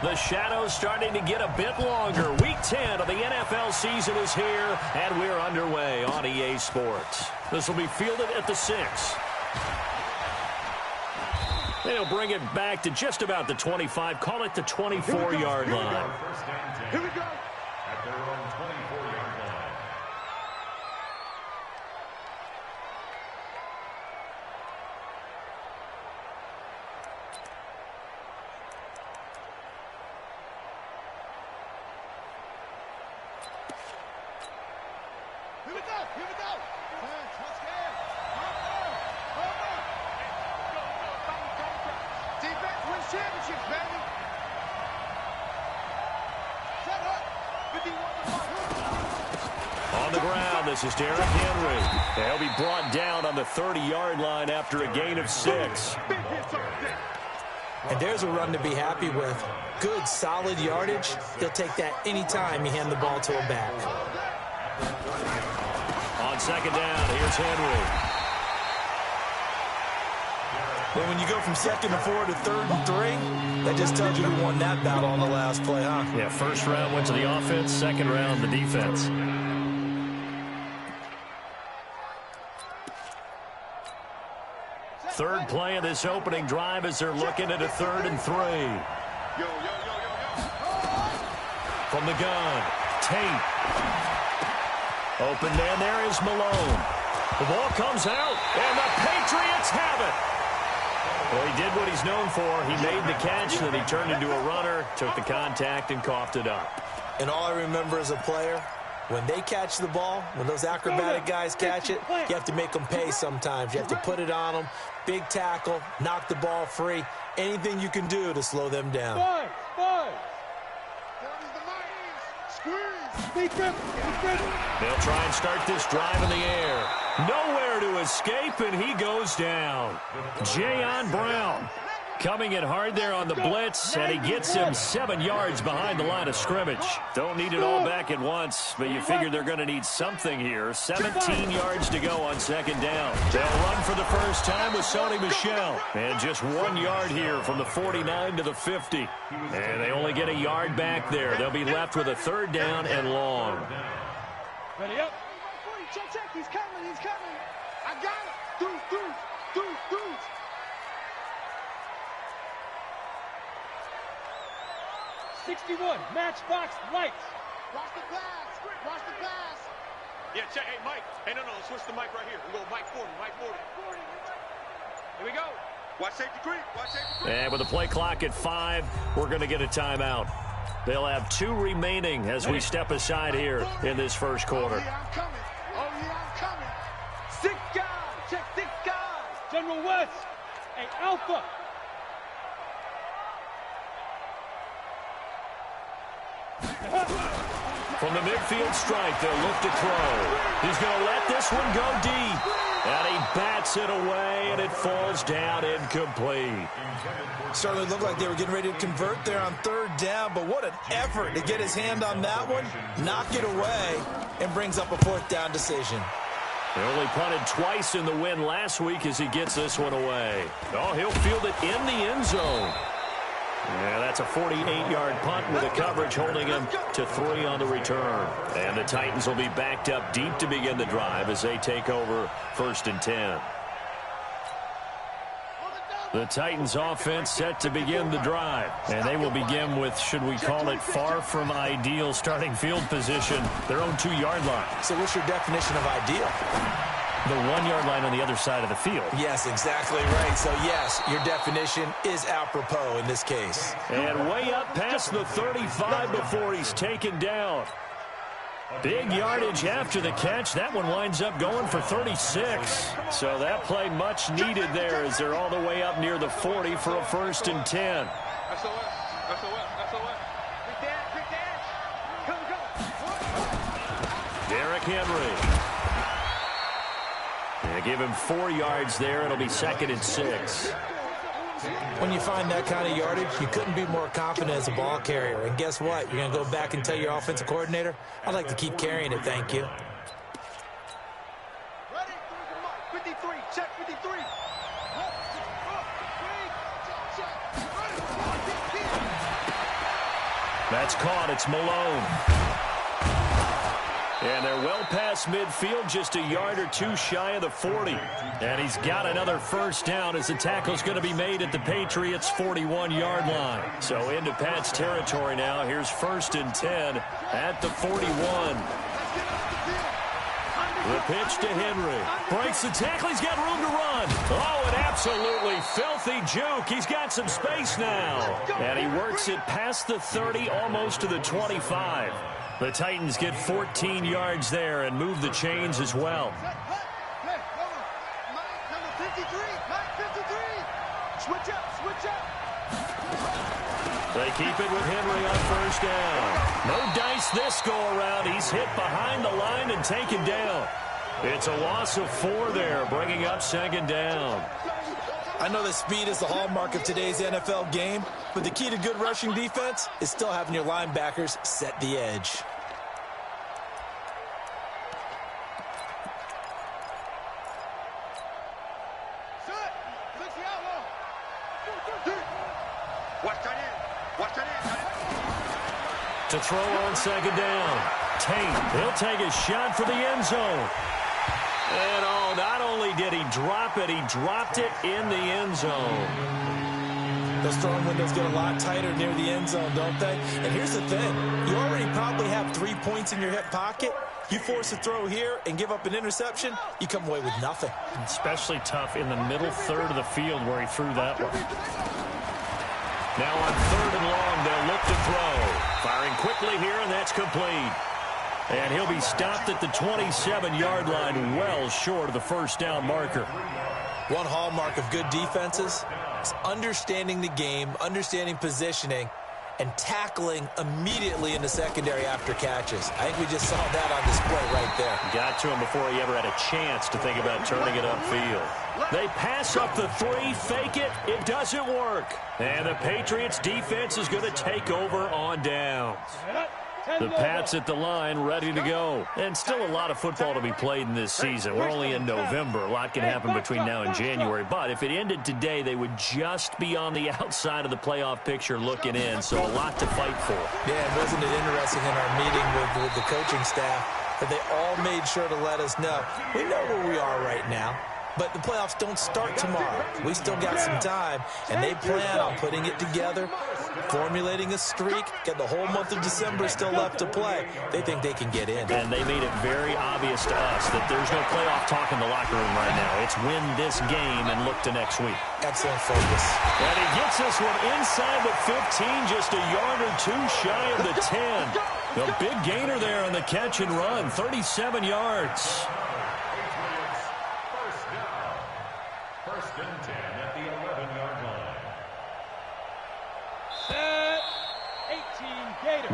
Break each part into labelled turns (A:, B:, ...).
A: The shadow's starting to get a bit longer. Week 10 of the NFL season is here, and we're underway on EA Sports. This will be fielded at the 6. They'll bring it back to just about the 25. Call it the 24-yard line.
B: Here we go. At their own 24-yard line.
C: Here we go. Here we go. Let's go. Defense wins championships, baby. Set up. 51.
A: On the ground, this is Derrick Henry. He'll be brought down on the 30-yard line after a gain of 6.
D: And there's a run to be happy with. Good, solid yardage. He'll take that anytime you hand the ball to a back.
A: On second down, here's Henry.
D: And when you go from 2nd and 4 to 3rd and 3, that just tells you who won that battle on the last play, huh?
A: Yeah, first round went to the offense, second round the defense. Third play of this opening drive as they're looking at a 3rd and 3. From the gun, Tate. Open man there is Malone. The ball comes out, and the Patriots have it. Well, he did what he's known for. He made the catch, then he turned into a runner, took the contact, and coughed it up.
D: And all I remember as a player, when they catch the ball, when those acrobatic guys catch it, you have to make them pay sometimes. You have to put it on them, big tackle, knock the ball free, anything you can do to slow them down.
A: They'll try and start this drive in the air. Nowhere to escape, and he goes down. Jayon Brown coming in hard there on the blitz, and he gets him 7 yards behind the line of scrimmage. Don't need it all back at once, but you figure they're going to need something here. 17 yards to go on second down. They'll run for the first time with Sony Michel. And just 1 yard here from the 49 to the 50. And they only get a yard back there. They'll be left with a 3rd down and long.
C: Ready up. Check. He's coming. I got it. Deuce. 61, matchbox lights. Watch the pass.
E: Yeah, check. Hey, Mike. Hey, no, switch the mic right here. We go Mike 40. Here we go. Watch safety creep.
A: And with the play clock at 5, we're going to get a timeout. They'll have 2 remaining as we step aside here in this first quarter.
C: Oh, yeah, I'm coming. 6 guys. Check 6 guys. General West. Hey, Alpha.
A: From the midfield strike, they'll look to throw. He's going to let this one go deep. And he bats it away, and it falls down incomplete.
D: Certainly looked like they were getting ready to convert there on 3rd down, but what an effort to get his hand on that one, knock it away, and brings up a 4th down decision.
A: They only punted twice in the win last week as he gets this one away. Oh, he'll field it in the end zone. Yeah, that's a 48-yard punt with the coverage holding him to 3 on the return. And the Titans will be backed up deep to begin the drive as they take over 1st and 10. The Titans offense set to begin the drive. And they will begin with, should we call it, far from ideal starting field position, their own 2-yard line.
D: So what's your definition of ideal?
A: The 1-yard line on the other side of the field.
D: Yes, exactly right. So, yes, your definition is apropos in this case.
A: And way up past the 35 before he's taken down. Big yardage after the catch. That one winds up going for 36. So that play much needed there as they're all the way up near the 40 for a 1st and 10.
E: SOS. Quick dash. Come.
A: Derrick Henry. They give him 4 yards there. It'll be 2nd and 6.
D: When you find that kind of yardage, you couldn't be more confident as a ball carrier. And guess what? You're going to go back and tell your offensive coordinator, I'd like to keep carrying it, thank you.
C: Ready? 53. Check 53.
A: That's caught. It's Malone. And they're well past midfield, just a yard or two shy of the 40. And he's got another first down as the tackle's going to be made at the Patriots' 41-yard line. So into Pat's territory now. Here's 1st and 10 at the 41. The pitch to Henry. Breaks the tackle. He's got room to run. Oh, an absolutely filthy juke. He's got some space now. And he works it past the 30, almost to the 25. The Titans get 14 yards there and move the chains as well.
C: Number 53. Switch up.
A: They keep it with Henry on first down. No dice this go-around. He's hit behind the line and taken down. It's a loss of 4 there, bringing up 2nd down.
D: I know that speed is the hallmark of today's NFL game, but the key to good rushing defense is still having your linebackers set the edge.
A: To throw on 2nd down. Tate, he'll take a shot for the end zone. And oh, not only did he drop it, he dropped it in the end zone.
D: Those throwing windows get a lot tighter near the end zone, don't they? And here's the thing. You already probably have 3 points in your hip pocket. You force a throw here and give up an interception, you come away with nothing.
A: Especially tough in the middle third of the field where he threw that one. Now on 3rd and long, they'll look to throw. Firing quickly here, and that's complete. And he'll be stopped at the 27-yard line, well short of the first down marker.
D: One hallmark of good defenses is understanding the game, understanding positioning, and tackling immediately in the secondary after catches. I think we just saw that on display right there.
A: Got to him before he ever had a chance to think about turning it upfield. They pass up the 3, fake it. It doesn't work. And the Patriots defense is going to take over on downs. The Pats at the line, ready to go. And still a lot of football to be played in this season. We're only in November. A lot can happen between now and January. But if it ended today, they would just be on the outside of the playoff picture looking in. So a lot to fight for.
D: Yeah, wasn't it interesting in our meeting with the coaching staff that they all made sure to let us know, we know where we are right now. But the playoffs don't start tomorrow. We still got some time, and they plan on putting it together, formulating a streak, get the whole month of December still left to play. They think they can get in.
A: And they made it very obvious to us that there's no playoff talk in the locker room right now. It's win this game and look to next week.
D: Excellent focus.
A: And he gets this one inside the 15, just a yard or 2 shy of the 10. A big gainer there on the catch and run, 37 yards.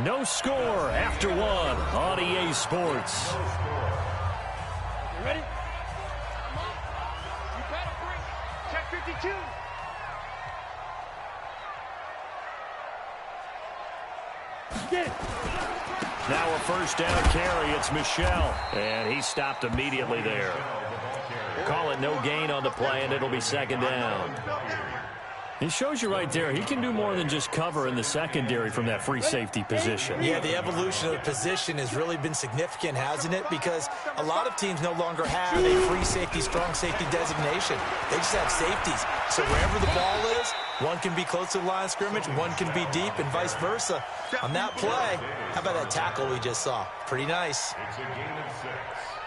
A: No score after 1 on EA Sports.
C: You ready? You better bring it. Check 52. Get it.
A: Now a first down carry. It's Michelle. And he stopped immediately there. Call it no gain on the play, and it'll be 2nd down. He shows you right there, he can do more than just cover in the secondary from that free safety position.
D: Yeah, the evolution of the position has really been significant, hasn't it? Because a lot of teams no longer have a free safety, strong safety designation. They just have safeties. So wherever the ball is, one can be close to the line of scrimmage, one can be deep, and vice versa. On that play, how about that tackle we just saw? Pretty nice.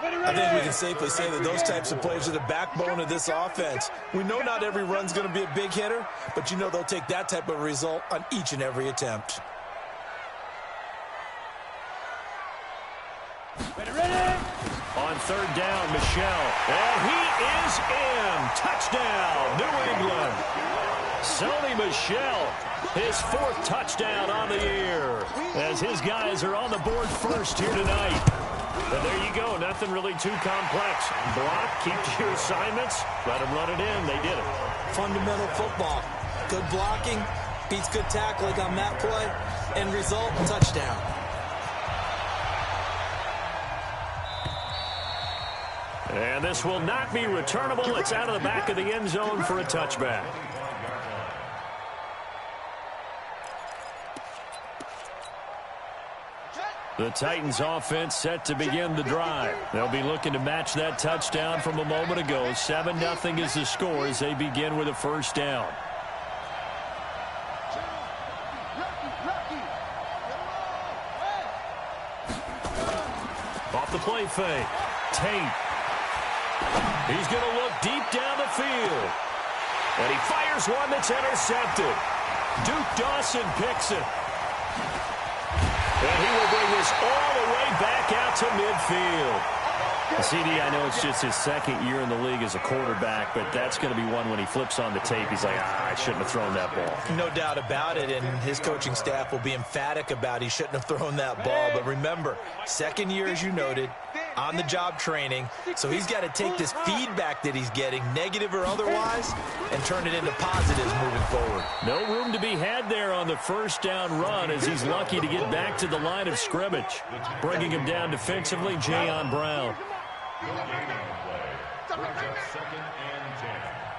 D: I think we can safely say that those types of plays are the backbone of this offense. We know not every run's going to be a big hitter, but you know they'll take that type of result on each and every attempt.
C: Ready?
A: On 3rd down, Michelle. And he is in. Touchdown, New England. Sony Michel, his 4th touchdown on the year, as his guys are on the board first here tonight. And there you go, nothing really too complex. Block, keep to your assignments, let them run it in. They did it.
D: Fundamental football. Good blocking, beats good tackling on that play. End result, touchdown.
A: And this will not be returnable. It's out of the back of the end zone for a touchback. The Titans offense set to begin the drive. They'll be looking to match that touchdown from a moment ago. 7-0 is the score as they begin with a first down. Off the play fake. Tate. He's going to look deep down the field. And he fires one that's intercepted. Duke Dawson picks it. And he will bring this all the way back out to midfield. CD, I know it's just his second year in the league as a quarterback, but that's going to be one when he flips on the tape. He's like, I shouldn't have thrown that ball.
D: No doubt about it, and his coaching staff will be emphatic about he shouldn't have thrown that ball. But remember, second year, as you noted, on-the-job training, so he's got to take this feedback that he's getting, negative or otherwise, and turn it into positives moving forward.
A: No room to be had there on the first down run as he's lucky to get back to the line of scrimmage. Bringing him down defensively, Jayon Brown.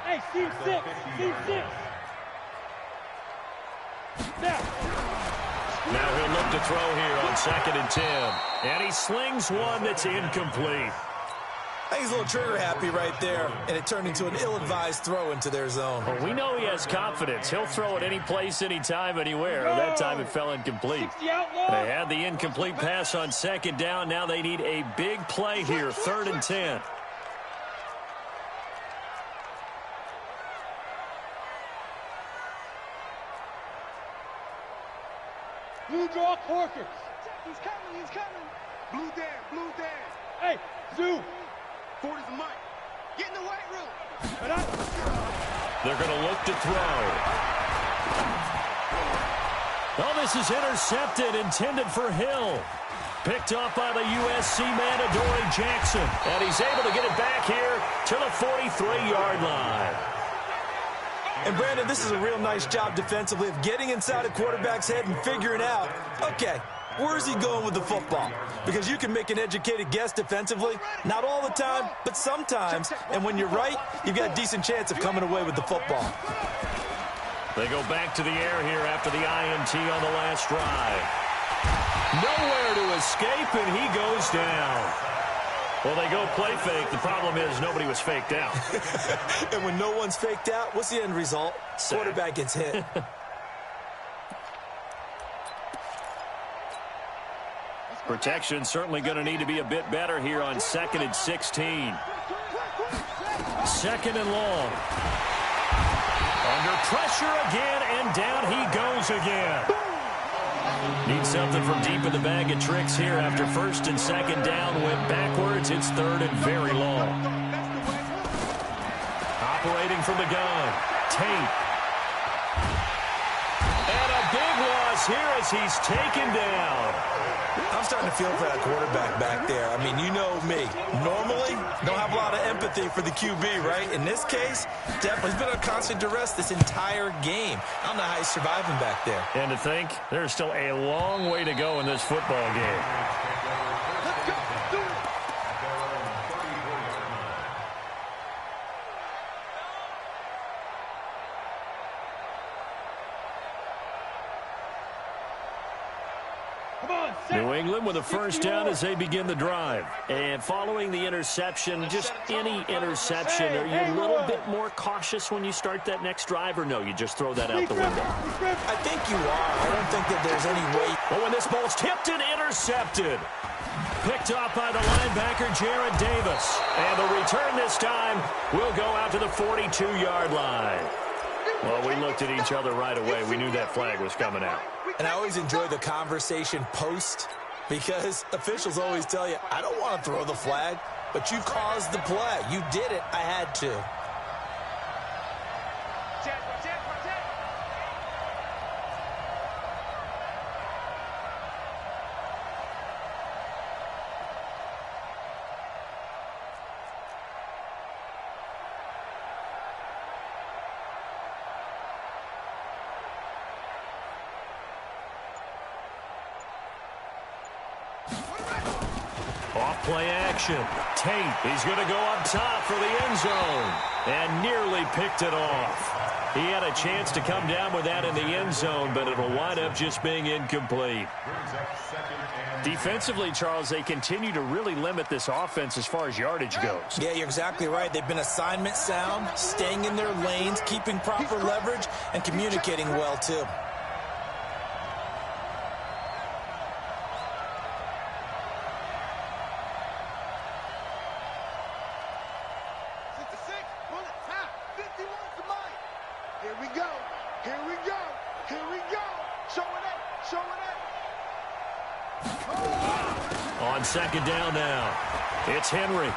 C: Hey, seam 6, seam 6.
A: Now he'll look to throw here on 2nd and 10. And he slings one that's incomplete.
D: I think he's a little trigger happy right there, and it turned into an ill-advised throw into their zone.
A: Well, we know he has confidence. He'll throw it any place, anytime, anywhere. That time it fell incomplete. They had the incomplete pass on 2nd down. Now they need a big play here, 3rd and 10.
C: Blue draw Corkers. He's coming, he's coming. Blue Dan, blue Dan. Hey, Zoo. 40's the mic. Get in the weight room.
A: They're going to look to throw. Oh, this is intercepted, intended for Hill. Picked up by the USC man, Adoree Jackson. And he's able to get it back here to the 43-yard line.
D: And, Brandon, this is a real nice job defensively of getting inside a quarterback's head and figuring out, okay, where's he going with the football? Because you can make an educated guess defensively, not all the time, but sometimes. And when you're right, you've got a decent chance of coming away with the football.
A: They go back to the air here after the INT on the last drive. Nowhere to escape, and he goes down. Well, they go play fake. The problem is nobody was faked out.
D: And when no one's faked out, what's the end result? Quarterback gets hit.
A: Protection certainly going to need to be a bit better here on 2nd and 16. 2nd and long. Under pressure again, and down he goes again. Needs something from deep in the bag of tricks here after 1st and 2nd down. Went backwards. It's 3rd and very long. Operating from the gun. Tate. And a big loss here as he's taken down.
D: I'm starting to feel for that quarterback back there. I mean, you know me. Normally, don't have a lot of empathy for the QB, right? In this case, definitely he's been under constant duress this entire game. I don't know how he's surviving back there.
A: And to think, there's still a long way to go in this football game.
C: Let's go. Do it.
A: New England with a first down as they begin the drive. And following the interception, just any interception, are you a little bit more cautious when you start that next drive, or no, you just throw that out the window?
D: I think you are. I don't think that there's any way.
A: But when this ball's tipped and intercepted. Picked off by the linebacker, Jared Davis. And the return this time will go out to the 42-yard line. Well, we looked at each other right away. We knew that flag was coming out.
D: And I always enjoy the conversation post because officials always tell you, I don't want to throw the flag, but you caused the play. You did it. I had to.
A: Off-play action. Tate, he's going to go up top for the end zone. And nearly picked it off. He had a chance to come down with that in the end zone, but it'll wind up just being incomplete. Defensively, Charles, they continue to really limit this offense as far as yardage goes.
D: Yeah, you're exactly right. They've been assignment sound, staying in their lanes, keeping proper leverage, and communicating well, too.
C: Here we go. Here we go. Here we go. Showing it. Showing it.
A: On second down now, it's Henry.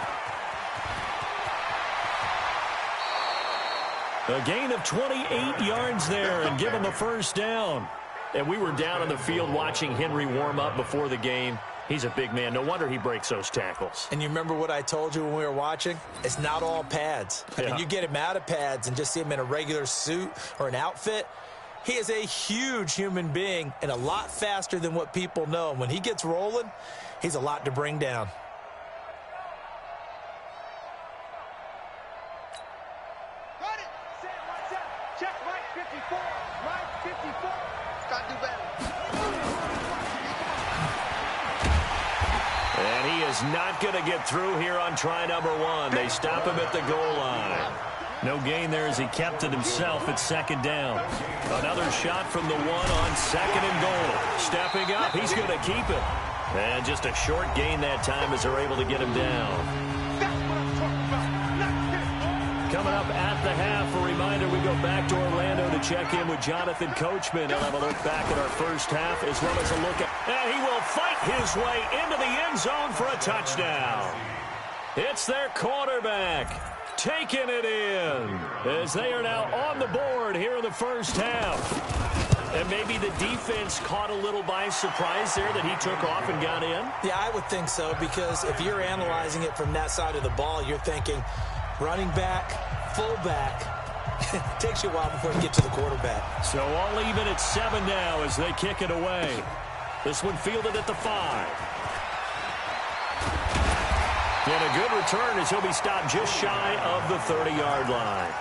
A: A gain of 28 yards there and give him the first down. And we were down on the field watching Henry warm up before the game. He's a big man. No wonder he breaks those tackles.
D: And you remember what I told you when we were watching? It's not all pads. I mean, you get him out of pads and just see him in a regular suit or an outfit. He is a huge human being and a lot faster than what people know. When he gets rolling, he's a lot to bring down.
C: Run it. Set, watch out. Check right 54. Right 54. Got to do better.
A: And he is not going to get through here on try number one. They stop him at the goal line. No gain there as he kept it himself at second down. Another shot from the one on second and goal. Stepping up, he's going to keep it. And just a short gain that time as they're able to get him down. Coming up at the half, a reminder, we go back to Orlando to check in with Jonathan Coachman. He'll have a look back at our first half as well as a look at... And he will fight his way into the end zone for a touchdown. It's their quarterback taking it in as they are now on the board here in the first half. And maybe the defense caught a little by surprise there that he took off and got in?
D: Yeah, I would think so, because if you're analyzing it from that side of the ball, you're thinking running back, fullback. It takes you a while before you get to the quarterback.
A: So all even at 7 now as they kick it away. This one fielded at the 5. And a good return as he'll be stopped just shy of the 30-yard line.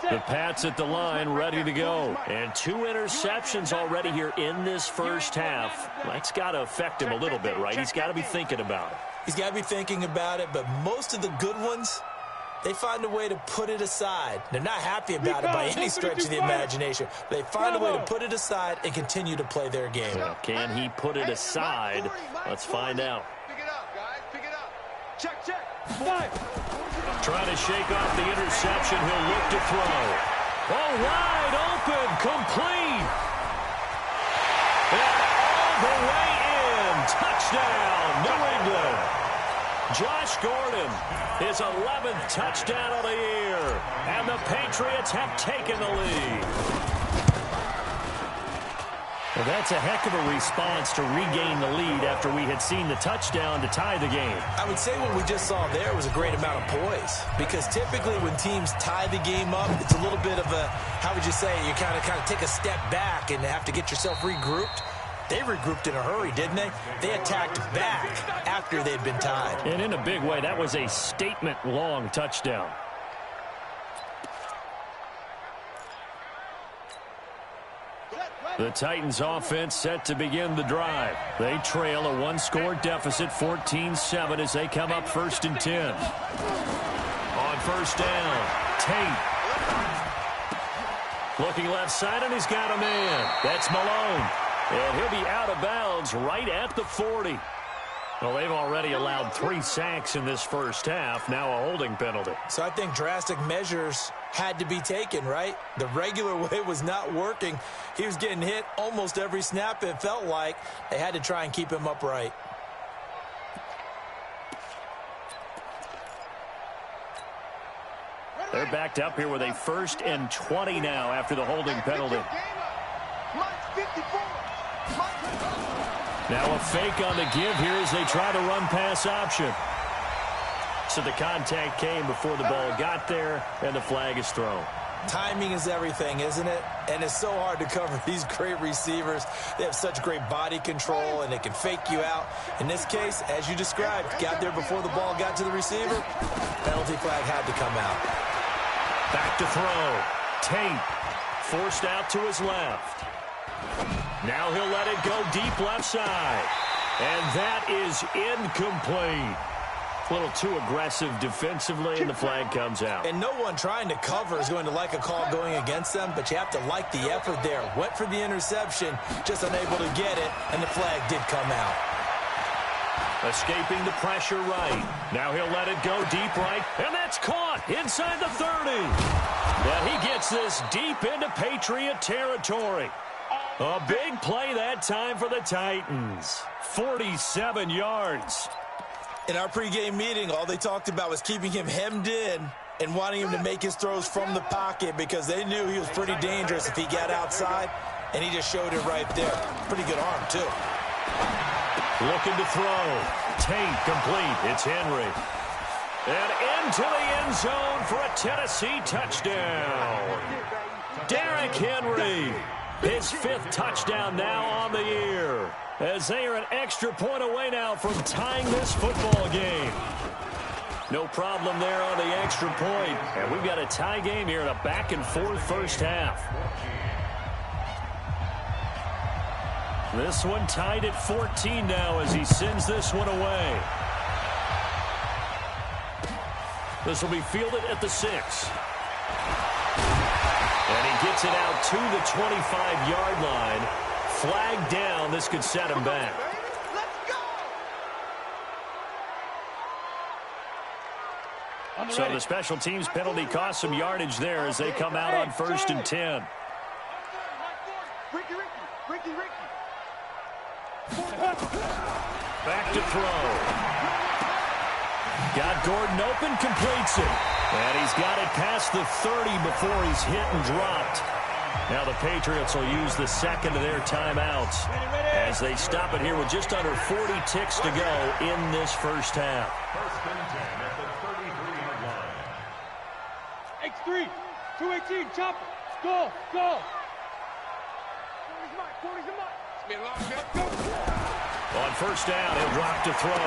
A: The Pats at the line, ready to go. And 2 interceptions already here in this first half. That's got to affect him a little bit, right? He's got to be thinking about it.
D: He's got to be thinking about it, but most of the good ones, they find a way to put it aside. They're not happy about it by any stretch of the imagination. They find a way to put it aside and continue to play their game.
A: Well, can he put it aside? Let's find out.
C: Pick it up, guys. Pick it up. Check, check.
A: 5. Trying to shake off the interception. He'll look to throw. Oh, wide open. Complete. And all the way in. Touchdown, New England. Josh Gordon, his 11th touchdown of the year. And the Patriots have taken the lead. Well, that's a heck of a response to regain the lead after we had seen the touchdown to tie the game.
D: I would say what we just saw there was a great amount of poise, because typically when teams tie the game up, it's a little bit of a, how would you say, you kind of take a step back and have to get yourself regrouped. They regrouped in a hurry, didn't they? They attacked back after they'd been tied.
A: And in a big way, that was a statement-long touchdown. The Titans offense set to begin the drive. They trail a 1-score deficit, 14-7, as they come up 1st and 10. On first down, Tate. Looking left side, and he's got a man. That's Malone. And he'll be out of bounds right at the 40. Well, they've already allowed 3 sacks in this first half, now a holding penalty.
D: So I think drastic measures had to be taken, right? The regular way was not working. He was getting hit almost every snap, it felt like. They had to try and keep him upright.
A: They're backed up here with a 1st and 20 now after the holding penalty. Now a fake on the give here as they try to run pass option. So the contact came before the ball got there, and the flag is thrown.
D: Timing is everything, isn't it? And it's so hard to cover these great receivers. They have such great body control, and they can fake you out. In this case, as you described, got there before the ball got to the receiver. Penalty flag had to come out.
A: Back to throw. Tate forced out to his left. Now he'll let it go deep left side. And that is incomplete. A little too aggressive defensively, and the flag comes out.
D: And no one trying to cover is going to like a call going against them, but you have to like the effort there. Went for the interception, just unable to get it, and the flag did come out.
A: Escaping the pressure right. Now he'll let it go deep right, and that's caught inside the 30. And he gets this deep into Patriot territory. A big play that time for the Titans. 47 yards.
D: In our pregame meeting, all they talked about was keeping him hemmed in and wanting him to make his throws from the pocket because they knew he was pretty dangerous if he got outside, and he just showed it right there. Pretty good arm, too.
A: Looking to throw. Tate complete. It's Henry. And into the end zone for a Tennessee touchdown. Derrick Henry. His 5th touchdown now on the year, as they are an extra point away now from tying this football game. No problem there on the extra point. And we've got a tie game here in a back-and-forth first half. This one tied at 14 now as he sends this one away. This will be fielded at the 6. And he gets it out to the 25-yard line. Flag down. This could set him back. So the special teams penalty cost some yardage there as they come out on 1st and 10. Back to throw. Got Gordon open, completes it. And he's got it past the 30 before he's hit and dropped. Now the Patriots will use the second of their timeouts as they stop it here with just under 40 ticks to go in this first half.
B: 1st and 10 at the 33-yard line.
C: X3, 218, chopper, go, go. 40's the mark. It's been a long shot, go.
A: On 1st down, he'll drop to throw.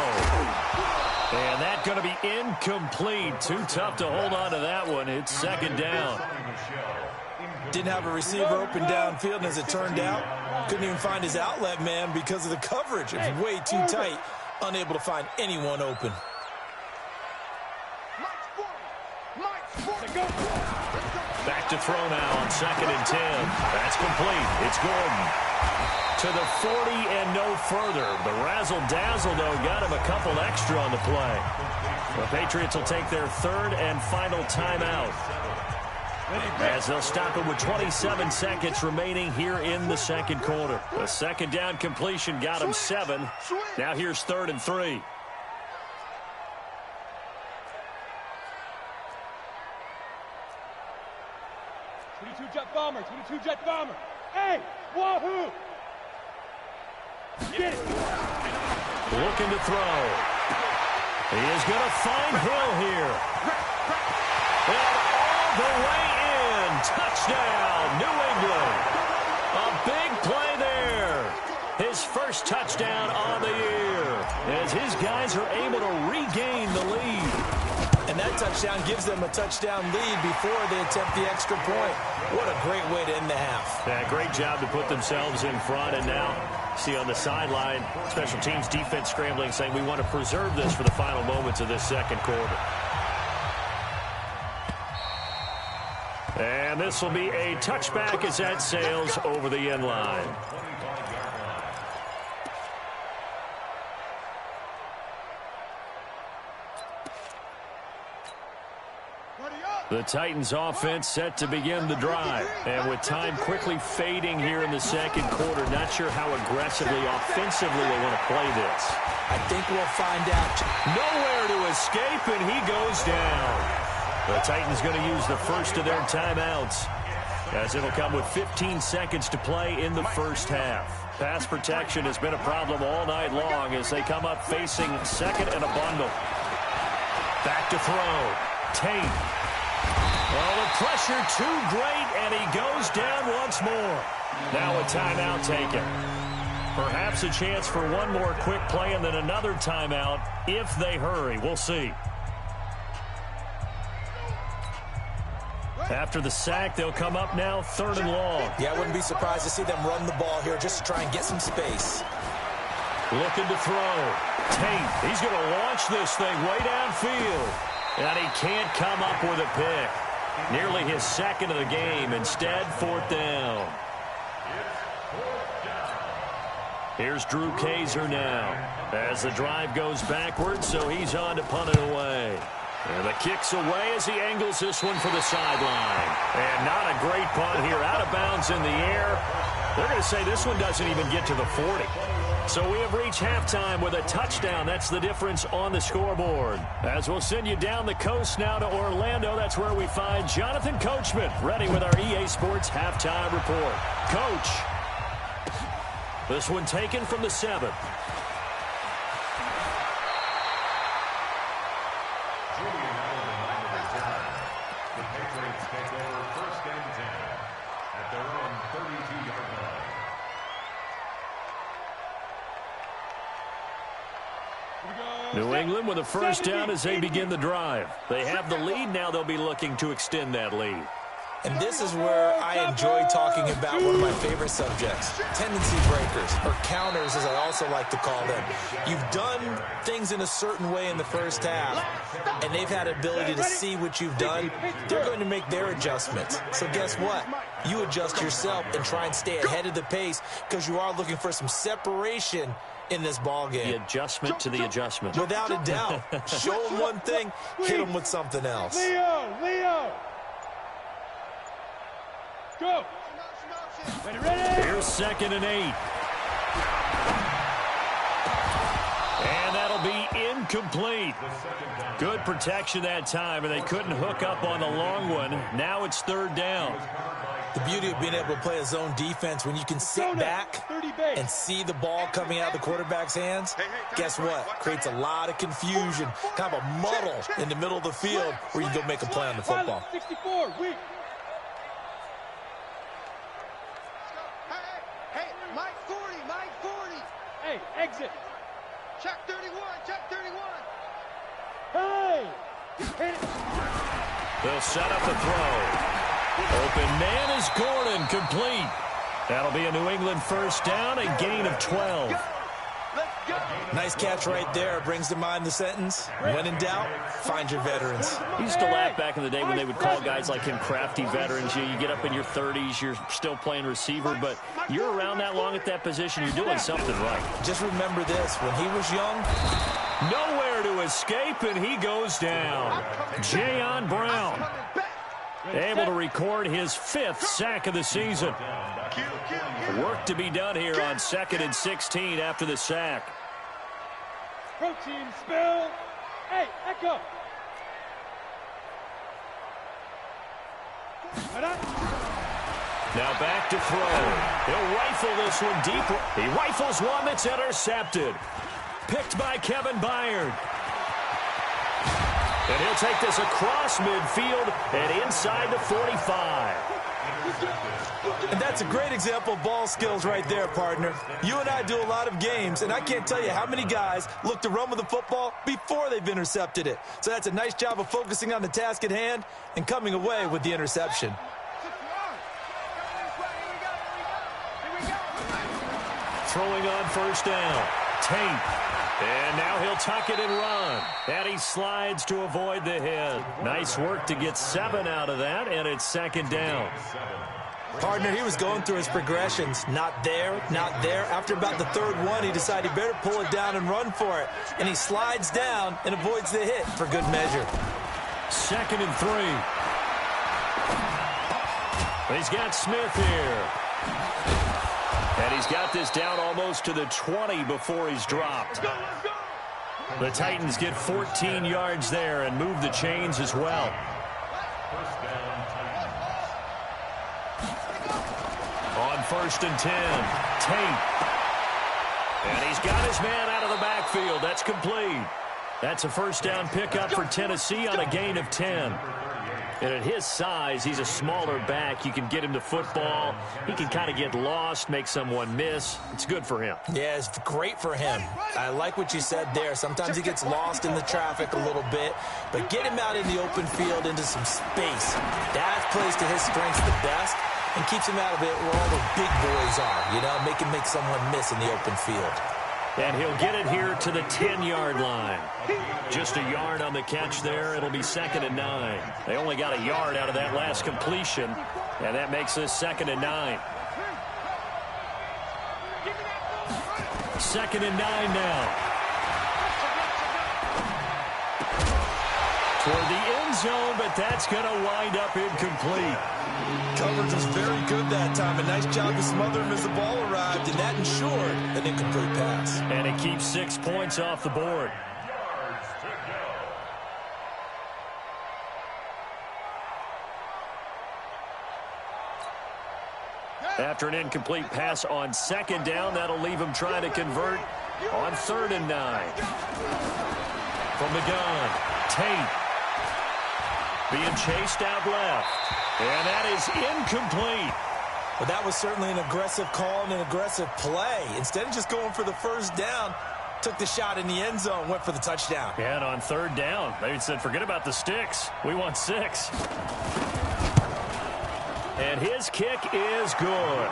A: And that's going to be incomplete. Too tough to hold on to that one. It's 2nd down.
D: Didn't have a receiver open downfield, and as it turned out, couldn't even find his outlet man because of the coverage. It was way too tight, unable to find anyone open.
A: Back to throw now on 2nd and 10. That's complete. It's Gordon. To the 40 and no further. The razzle-dazzle, though, got him a couple extra on the play. The Patriots will take their 3rd and final timeout, as they'll stop it with 27 seconds remaining here in the 2nd quarter. A 2nd down completion got him 7. Now here's 3rd and 3.
C: Jet bomber, 22 jet bomber. Hey, wahoo! Get it.
A: Looking to throw. He is going to find Hill here. And all the way in. Touchdown, New England. A big play there. His 1st touchdown on the year, as his guys are able to regain the lead.
D: And that touchdown gives them a touchdown lead before they attempt the extra point. What a great way to end the half.
A: Yeah, great job to put themselves in front. And now, see on the sideline, special teams defense scrambling, saying we want to preserve this for the final moments of this 2nd quarter. And this will be a touchback as that sails over the end line. The Titans offense set to begin the drive. And with time quickly fading here in the 2nd quarter, not sure how aggressively, offensively they want to play this.
D: I think we'll find out.
A: Nowhere to escape, and he goes down. The Titans going to use the 1st of their timeouts, as it'll come with 15 seconds to play in the first half. Pass protection has been a problem all night long as they come up facing 2nd and a bundle. Back to throw. Tate. Oh, the pressure too great, and he goes down once more. Now a timeout taken. Perhaps a chance for one more quick play and then another timeout if they hurry. We'll see. After the sack, they'll come up now 3rd and long.
D: Yeah, I wouldn't be surprised to see them run the ball here just to try and get some space.
A: Looking to throw. Tate, he's going to launch this thing way downfield. And he can't come up with a pick. Nearly his second of the game. Instead, 4th down. Here's Drew Kaiser now. As the drive goes backwards, so he's on to punt it away. And the kick's away as he angles this one for the sideline. And not a great punt here. Out of bounds in the air. They're going to say this one doesn't even get to the 40. So we have reached halftime with a touchdown. That's the difference on the scoreboard. As we'll send you down the coast now to Orlando, that's where we find Jonathan Coachman ready with our EA Sports halftime report. Coach, this one taken from the 7th.
B: The Patriots take over 1st and 10 at their own 32-yard line.
A: New England with a 1st down as they begin the drive. They have the lead. Now they'll be looking to extend that lead.
D: And this is where I enjoy talking about one of my favorite subjects, tendency breakers, or counters as I also like to call them. You've done things in a certain way in the first half, and they've had ability to see what you've done. They're going to make their adjustments. So guess what? You adjust yourself and try and stay ahead of the pace because you are looking for some separation in this ball game.
A: The adjustment to the adjustment.
D: Without a doubt. Show them one thing, hit them with something else.
C: Leo! Go! Ready?
A: Here's 2nd and 8. And that'll be incomplete. Good protection that time, and they couldn't hook up on the long one. Now it's 3rd down.
D: The beauty of being able to play a zone defense when you can sit back and see the ball coming out of the quarterback's hands, guess what? Creates a lot of confusion, kind of a muddle in the middle of the field where you can go make a play on the football.
C: 64, weak.
F: Hey, Mike 40.
C: Hey, exit.
F: Check 31.
C: Hey! Hit it.
A: They'll set up the throw. Open man is Gordon, complete. That'll be a New England 1st down, a gain of 12.
D: Nice catch right there. Brings to mind the sentence, when in doubt, find your veterans.
A: I used to laugh back in the day when they would call guys like him crafty veterans. You get up in your 30s, you're still playing receiver, but you're around that long at that position, you're doing something right.
D: Just remember this, when he was young,
A: nowhere to escape, and he goes down. Jayon Brown able to record his 5th sack of the season. Work to be done here on 2nd and 16 after the sack.
C: Protein spill. Hey, Echo.
A: Now back to throw. He'll rifle this one deep. He rifles one that's intercepted. Picked by Kevin Byard. And he'll take this across midfield and inside the 45.
D: and that's a great example of ball skills right there, partner. You and I do a lot of games, and I can't tell you how many guys look to run with the football before they've intercepted it. So that's a nice job of focusing on the task at hand and coming away with the interception.
A: Throwing on 1st down. Tate. And now he'll tuck it and run. And he slides to avoid the hit. Nice work to get 7 out of that, and it's 2nd down.
D: Partner, he was going through his progressions. Not there, not there. After about the 3rd one, he decided he better pull it down and run for it. And he slides down and avoids the hit for good measure.
A: 2nd and 3. He's got Smith here. And he's got this down almost to the 20 before he's dropped. The Titans get 14 yards there and move the chains as well. On 1st and 10, Tate. And he's got his man out of the backfield. That's complete. That's a 1st down pickup for Tennessee on a gain of 10. And at his size, he's a smaller back. You can get him to football. He can kind of get lost, make someone miss. It's good for him.
D: Yeah, it's great for him. I like what you said there. Sometimes he gets lost in the traffic a little bit, but get him out in the open field into some space. That plays to his strengths the best and keeps him out of it where all the big boys are, you know, make someone miss in the open field.
A: And he'll get it here to the 10-yard line. Just a yard on the catch there. It'll be 2nd and 9. They only got a yard out of that last completion, and that makes this 2nd and 9. 2nd and 9 now. Toward the end zone, but that's going to wind up incomplete.
D: Coverage was very good that time. A nice job to smother him as the ball arrived, and that ensured an incomplete pass.
A: And it keeps 6 points off the board. After an incomplete pass on 2nd down, that'll leave him trying to convert on 3rd and 9. From the gun, Tate. Being chased out left. And that is incomplete.
D: Well, that was certainly an aggressive call and an aggressive play. Instead of just going for the first down, took the shot in the end zone, went for the touchdown.
A: And on 3rd down, they said, forget about the sticks. We want 6. And his kick is good.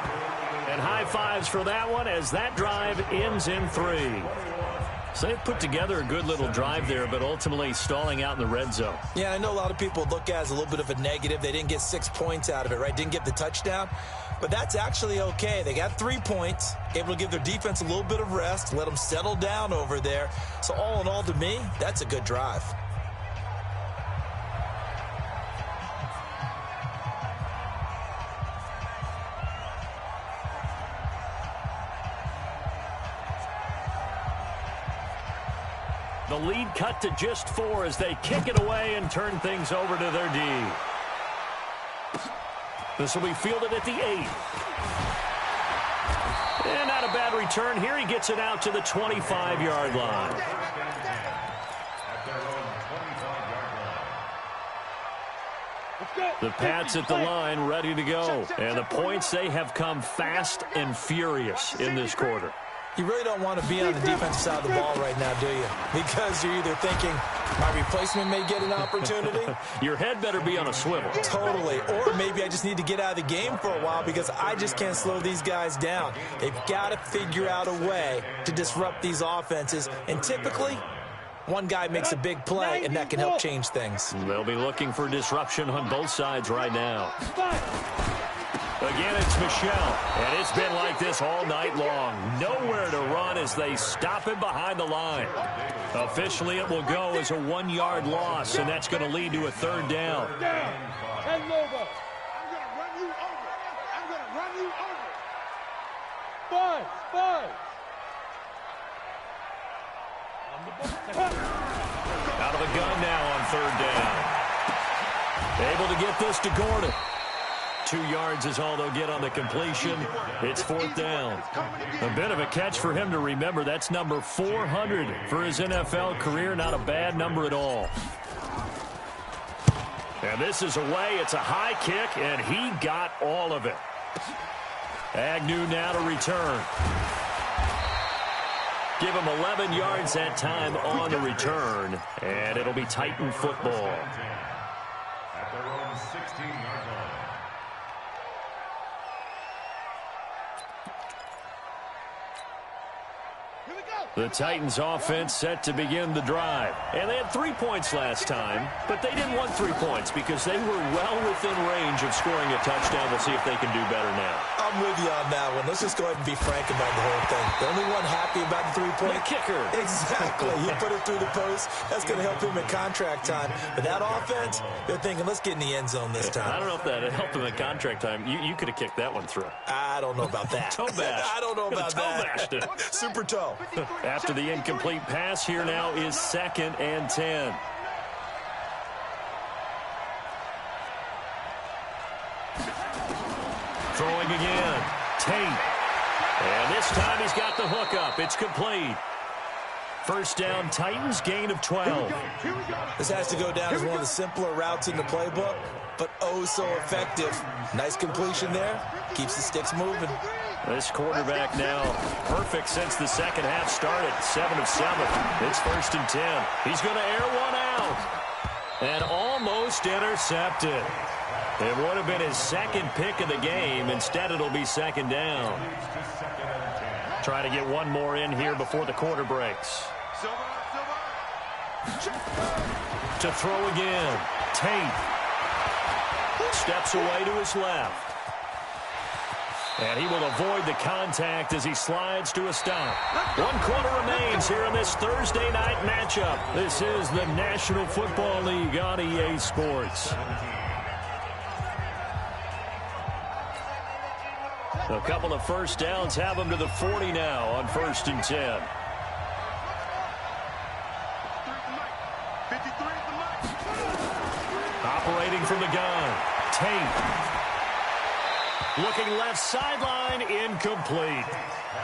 A: And high fives for that one as that drive ends in 3. So they've put together a good little drive there, but ultimately stalling out in the red zone.
D: Yeah, I know a lot of people look at it as a little bit of a negative. They didn't get 6 points out of it, right? Didn't get the touchdown. But that's actually okay. They got 3 points, able to give their defense a little bit of rest, let them settle down over there. So all in all, to me, that's a good drive.
A: The lead cut to just 4 as they kick it away and turn things over to their D. This will be fielded at the 8. And not a bad return here. He gets it out to the 25-yard line. The Pats at the line ready to go. And the points, they have come fast and furious in this quarter.
D: You really don't want to be on the defensive side of the ball right now, do you? Because you're either thinking, my replacement may get an opportunity.
A: Your head better be on a swivel.
D: Totally. Or maybe I just need to get out of the game for a while because I just can't slow these guys down. They've got to figure out a way to disrupt these offenses. And typically, one guy makes a big play, and that can help change things.
A: They'll be looking for disruption on both sides right now. Again, it's Michel, and it's been like this all night long. Nowhere to run as they stop him behind the line. Officially, it will go as a 1-yard loss, and that's going to lead to a 3rd down.
C: Hey, Lobo, I'm going to run you over. I'm going to run you over. Five.
A: Out of the gun now on 3rd down. Able to get this to Gordon. 2 yards is all they'll get on the completion. It's 4th down. A bit of a catch for him to remember. That's number 400 for his NFL career. Not a bad number at all. And this is away. It's a high kick, and he got all of it. Agnew now to return. Give him 11 yards that time on the return, and it'll be Titan football.
B: At their own 16-yard line.
A: The Titans offense set to begin the drive. And they had 3 points last time, but they didn't want 3 points because they were well within range of scoring a touchdown. We'll see if they can do better now.
D: I'm with you on that one. Let's just go ahead and be frank about the whole thing. The only one happy about the 3-point
A: kicker.
D: Exactly. You put it through the post. That's going to help him in contract time. But that offense, they're thinking, let's get in the end zone this time.
A: I don't know if that helped him in contract time. You could have kicked that one through.
D: I don't know about that.
A: Toe bash.
D: I don't know about that.
A: Bashed it.
D: Super toe.
A: After the incomplete pass, here now is 2nd and 10. Throwing again. Tate. And this time he's got the hook up. It's complete. First down, Titans, gain of 12.
D: This has to go down as one of the simpler routes in the playbook, but oh so effective. Nice completion there. Keeps the sticks moving.
A: This quarterback now perfect since the second half started. 7 of 7. It's first and 10. He's going to air one out. And almost intercepted. It would have been his second pick of the game. Instead, it'll be second down. Trying to get one more in here before the quarter breaks. To throw again. Tate. Steps away to his left. And he will avoid the contact as he slides to a stop. 1 quarter remains here in this Thursday night matchup. This is the National Football League on EA Sports. A couple of first downs have him to the 40 now on first and 10. Operating from the gun. Tate. Looking left sideline, incomplete.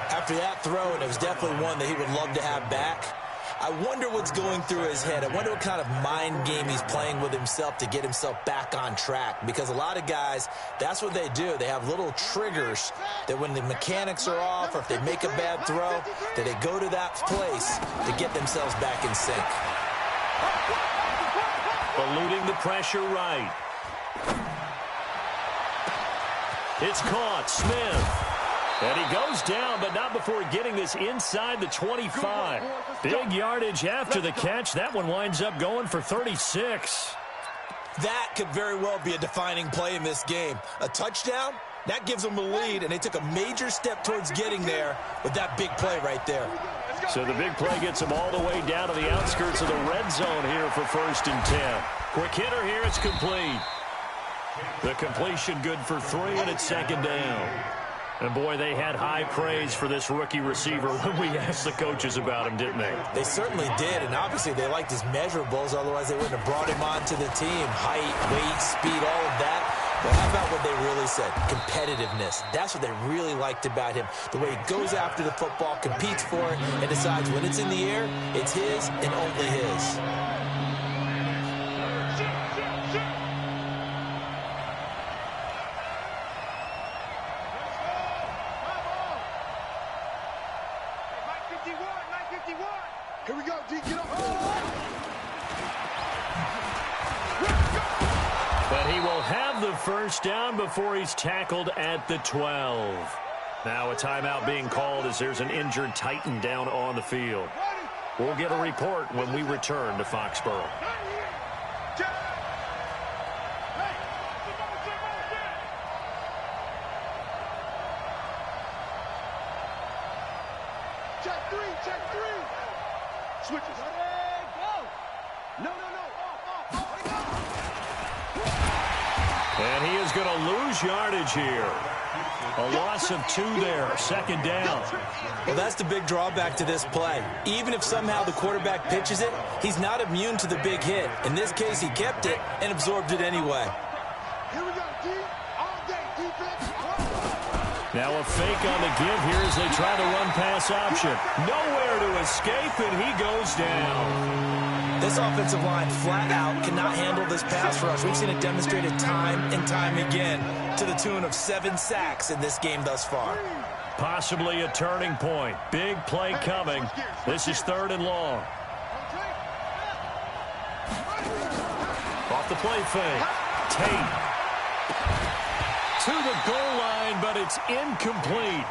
D: After that throw, and it was definitely one that he would love to have back, I wonder what's going through his head. I wonder what kind of mind game he's playing with himself to get himself back on track. Because a lot of guys, that's what they do. They have little triggers that when the mechanics are off or if they make a bad throw, that they go to that place to get themselves back in sync.
A: Eluding the pressure right. It's caught. Smith. And he goes down, but not before getting this inside the 25. Big yardage after the catch. That one winds up going for 36.
D: That could very well be a defining play in this game. A touchdown, that gives them a lead, and they took a major step towards getting there with that big play right there.
A: So the big play gets them all the way down to the outskirts of the red zone here for first and 10. Quick hitter here. It's complete. The completion good for 3, and it's second down. And, boy, they had high praise for this rookie receiver when we asked the coaches about him, didn't they?
D: They certainly did, and obviously they liked his measurables. Otherwise, they wouldn't have brought him onto the team. Height, weight, speed, all of that. But how about what they really said? Competitiveness. That's what they really liked about him. The way he goes after the football, competes for it, and decides when it's in the air, it's his and only his.
C: Here we go, D, get up.
A: But he will have the first down before he's tackled at the 12. Now a timeout being called as there's an injured Titan down on the field. We'll get a report when we return to Foxborough.
C: Check three. Switches. Go. No.
A: And he is going to lose yardage here. A loss of 2 there. Second down.
D: Well, that's the big drawback to this play. Even if somehow the quarterback pitches it, he's not immune to the big hit. In this case, he kept it and absorbed it anyway.
C: Here we go, D. All day, defense.
A: Now a fake on the give here as they try the run-pass option. Nowhere to escape, and he goes down.
D: This offensive line flat out cannot handle this pass rush. We've seen it demonstrated time and time again to the tune of 7 sacks in this game thus far.
A: Possibly a turning point. Big play coming. This is 3rd and long. Off the play fake. Tate. To the goal line, but it's incomplete.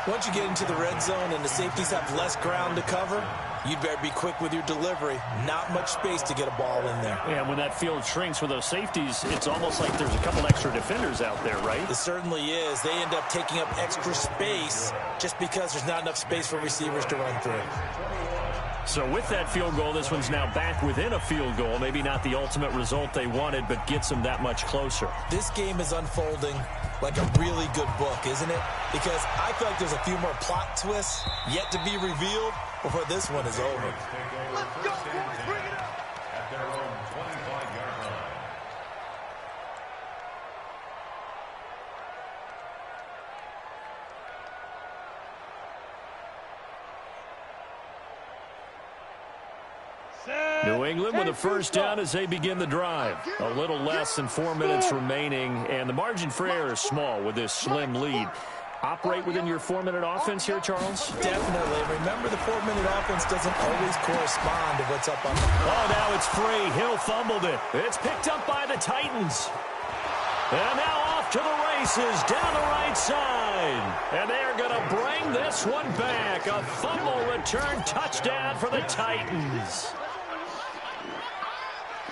D: Once you get into the red zone and the safeties have less ground to cover, you'd better be quick with your delivery. Not much space to get a ball in there.
A: Yeah, when that field shrinks with those safeties, it's almost like there's a couple extra defenders out there, right?
D: It certainly is. They end up taking up extra space just because there's not enough space for receivers to run through.
A: So with that field goal, this one's now back within a field goal. Maybe not the ultimate result they wanted, but gets them that much closer.
D: This game is unfolding like a really good book, isn't it? Because I feel like there's a few more plot twists yet to be revealed before this one is over.
C: Let's go, boys. Bring it up.
B: At their own 25-yard line.
A: New England with a first down as they begin the drive. A little less than 4 minutes remaining, and the margin for error is small with this slim lead. Operate within your 4-minute offense here, Charles?
D: Definitely. Remember, the 4-minute offense doesn't always correspond to what's up on the field.
A: Oh, now it's free. Hill fumbled it. It's picked up by the Titans. And now off to the races down the right side. And they're going to bring this one back. A fumble return touchdown for the Titans.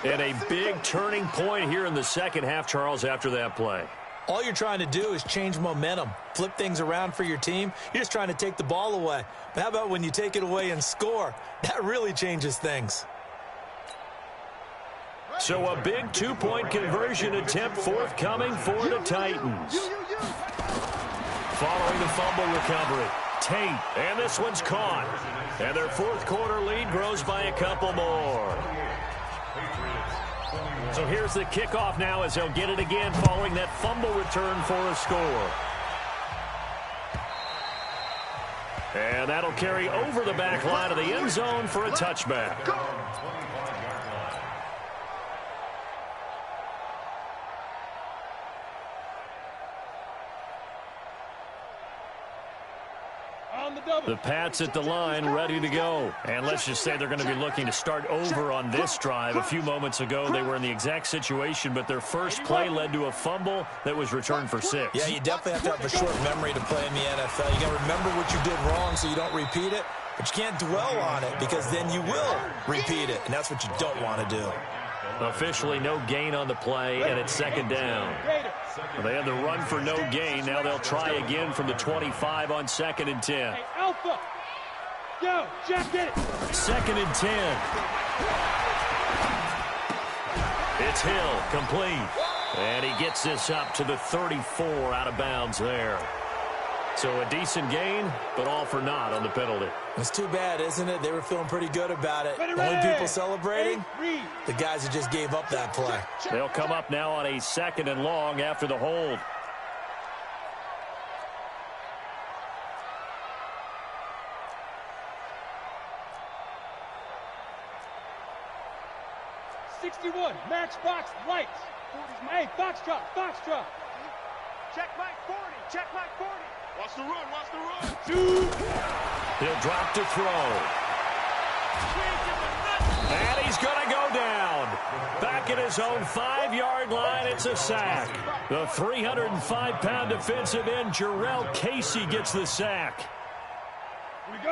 A: And a big turning point here in the second half, Charles, after that play.
D: All you're trying to do is change momentum, flip things around for your team. You're just trying to take the ball away. But how about when you take it away and score? That really changes things.
A: So a big two-point conversion attempt forthcoming for the Titans. Following the fumble recovery, Tate, and this one's caught. And their fourth quarter lead grows by a couple more. So here's the kickoff now as they'll get it again following that fumble return for a score. And that'll carry over the back line of the end zone for a touchback. The Pats at the line, ready to go. And let's just say they're going to be looking to start over on this drive. A few moments ago, they were in the exact situation, but their first play led to a fumble that was returned for 6.
D: Yeah, you definitely have to have a short memory to play in the NFL. You got to remember what you did wrong so you don't repeat it, but you can't dwell on it because then you will repeat it, and that's what you don't want to do.
A: Officially no gain on the play, and it's second down. They had the run for no gain. Now they'll try again from the 25 on 2nd and 10.
C: Hey, Alpha. Yo, Jack, get it.
A: 2nd and 10. It's Hill, complete. And he gets this up to the 34 out of bounds there. So a decent gain, but all for naught on the penalty.
D: It's too bad, isn't it? They were feeling pretty good about it. The only people celebrating, the guys who just gave up that play.
A: They'll come up now on a 2nd and long after the hold.
C: Matchbox lights. Hey, Foxtrot, Foxtrot.
E: Check Mike 40, check Mike 40. Watch the run, watch the run.
C: Two.
A: He'll drop to throw. And he's going to go down. Back at his own 5-yard line, it's a sack. The 305-pound defensive end, Jarrell Casey, gets the sack.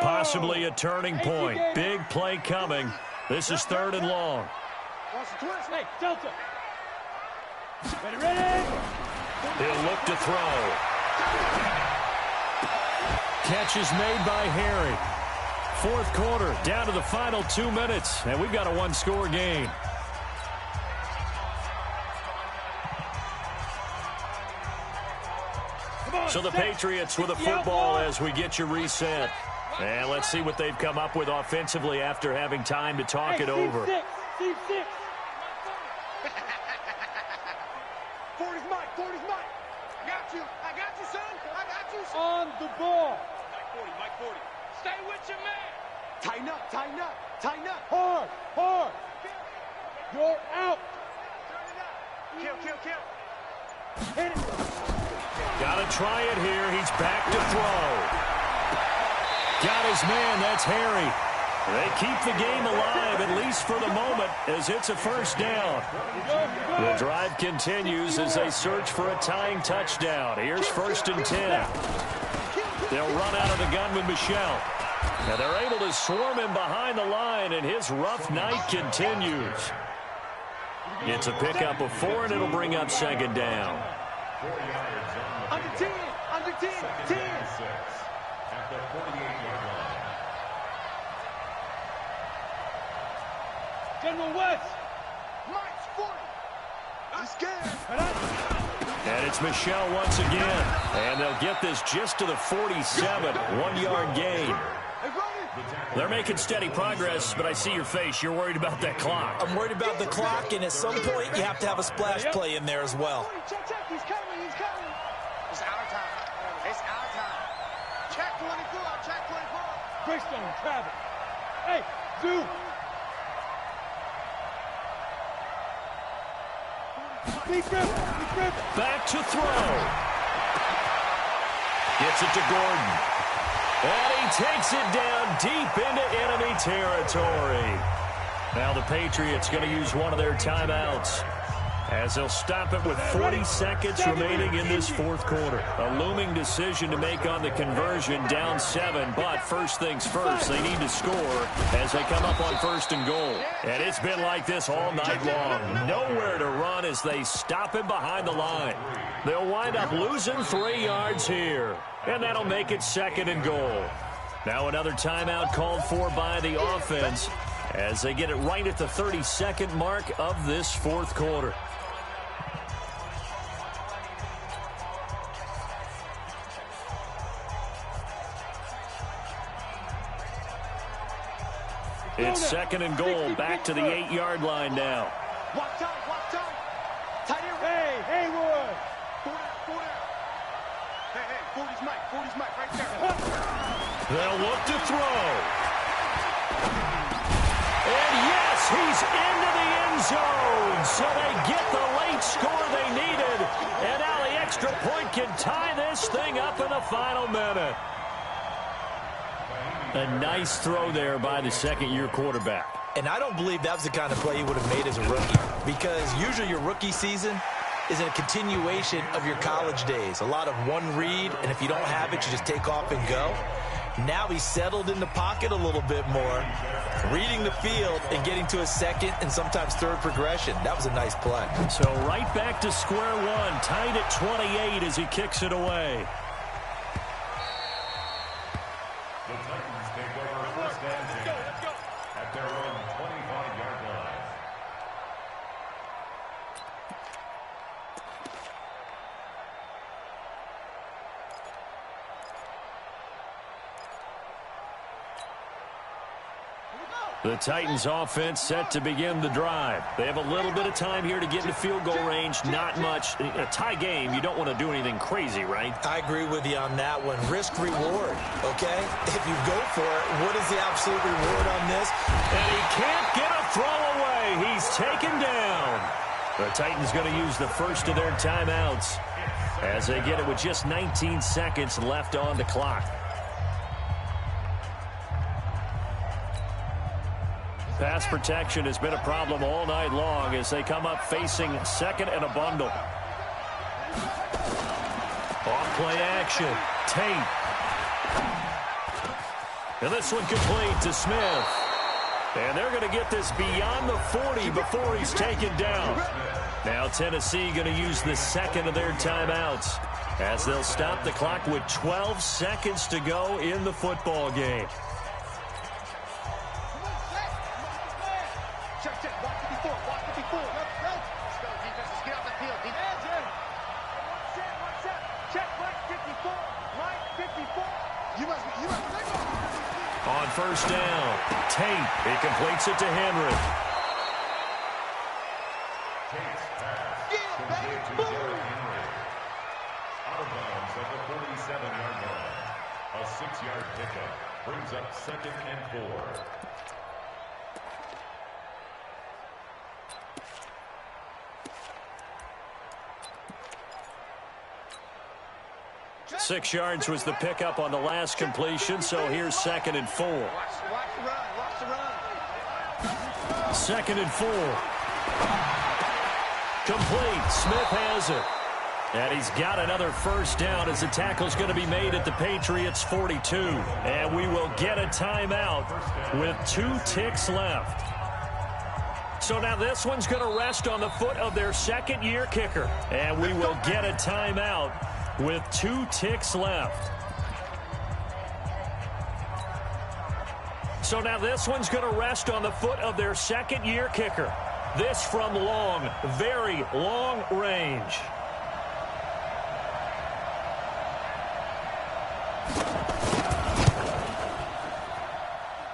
A: Possibly a turning point. Big play coming. This is 3rd and long.
C: Watch the twist. Hey, Delta. Ready, ready.
A: He'll look to throw. Catch is made by Harry. 4th quarter, down to the final 2 minutes, and we've got a 1-score game. So the Patriots with a football as we get you reset. And let's see what they've come up with offensively after having time to talk it over.
C: C6. 40's Mike, 40's Mike.
F: I got you, son. I got you, son.
C: On the ball.
E: Mike 40. Stay with your man.
F: Tighten up, tighten up, tighten up.
C: Hard, hard. You're out.
E: Kill.
C: Hit it.
A: Got to try it here. He's back to throw. Got his man. That's Harry. They keep the game alive, at least for the moment, as it's a first down. The drive continues as they search for a tying touchdown. Here's 1st and 10. They'll run out of the gun with Michel. And they're able to swarm him behind the line, and his rough night continues. It's a pickup of 4, and it'll bring up 2nd down.
F: Under 10, 10.
B: At the 48-yard line.
C: General West.
F: Mike's 40. I'm scared.
A: And it's Michel once again. And they'll get this just to the 47, 1-yard gain. They're making steady progress, but I see your face. You're worried about that clock.
D: I'm worried about the clock, and at some point, you have to have a splash play in there as well.
F: Check. He's coming. It's our time. It's our time. Check 24. Check 24.
C: Greystone, Travis. Hey, Zoo.
A: Back to throw. Gets it to Gordon. And he takes it down deep into enemy territory. Now the Patriots going to use one of their timeouts as they'll stop it with 40 seconds remaining in this fourth quarter. A looming decision to make on the conversion, down 7, but first things first, they need to score as they come up on 1st and goal. And it's been like this all night long. Nowhere to run as they stop him behind the line. They'll wind up losing 3 yards here, and that'll make it 2nd and goal. Now another timeout called for by the offense as they get it right at the 32nd mark of this fourth quarter. It's 2nd and goal, back to the 8-yard line now.
F: Watch out, watch out. Tight end.
C: Hey, Haywood.
F: 4 down. Hey, 40's Mike right there.
A: They'll look to throw. And yes, he's into the end zone. So they get the late score they needed. And now the extra point can tie this thing up in the final minute. A nice throw there by the second-year quarterback.
D: And I don't believe that was the kind of play he would have made as a rookie, because usually your rookie season is a continuation of your college days. A lot of one read, and if you don't have it, you just take off and go. Now he's settled in the pocket a little bit more, reading the field and getting to a second and sometimes third progression. That was a nice play.
A: So right back to square one, tied at 28 as he kicks it away.
B: The Titans take over 1st and 10 at their own 25-yard line.
A: The Titans offense set to begin the drive. They have a little bit of time here to get into field goal range. Not much. A tie game, you don't want to do anything crazy, right?
D: I agree with you on that one. Risk reward, okay? If you go for it, what is the absolute reward on this?
A: And he can't get a throw away. He's taken down. The Titans going to use the first of their timeouts as they get it with just 19 seconds left on the clock. Pass protection has been a problem all night long as they come up facing 2nd and a bundle. Off play action. Tate. And this one complete to Smith. And they're going to get this beyond the 40 before he's taken down. Now Tennessee going to use the second of their timeouts as they'll stop the clock with 12 seconds to go in the football game. On 1st down, Tate. He completes it to Henry.
B: Tate's pass complete to Derrick Henry. Out of bounds at the 47-yard line. A 6-yard pickup brings up 2nd and 4.
A: Six yards was the pickup on the last completion, so here's 2nd and 4.
F: Watch the run, watch the run.
A: 2nd and 4. Complete. Smith has it. And he's got another 1st down as the tackle's going to be made at the Patriots' 42. And we will get a timeout with 2 ticks left. So now this one's going to rest on the foot of their second-year kicker. And we will get a timeout with 2 ticks left. So now this one's going to rest on the foot of their second-year kicker. This from long, very long range.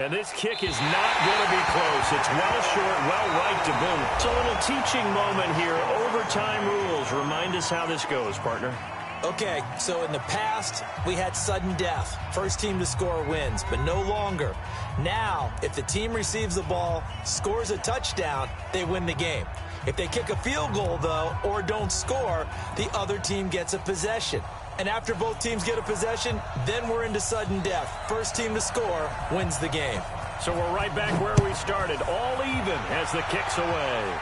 A: And this kick is not going to be close. It's well short, well right to boot. It's a little teaching moment here. Overtime rules. Remind us how this goes, partner.
D: Okay, so in the past, we had sudden death. First team to score wins, but no longer. Now, if the team receives the ball, scores a touchdown, they win the game. If they kick a field goal, though, or don't score, the other team gets a possession. And after both teams get a possession, then we're into sudden death. First team to score wins the game.
A: So we're right back where we started, all even as the kick's away.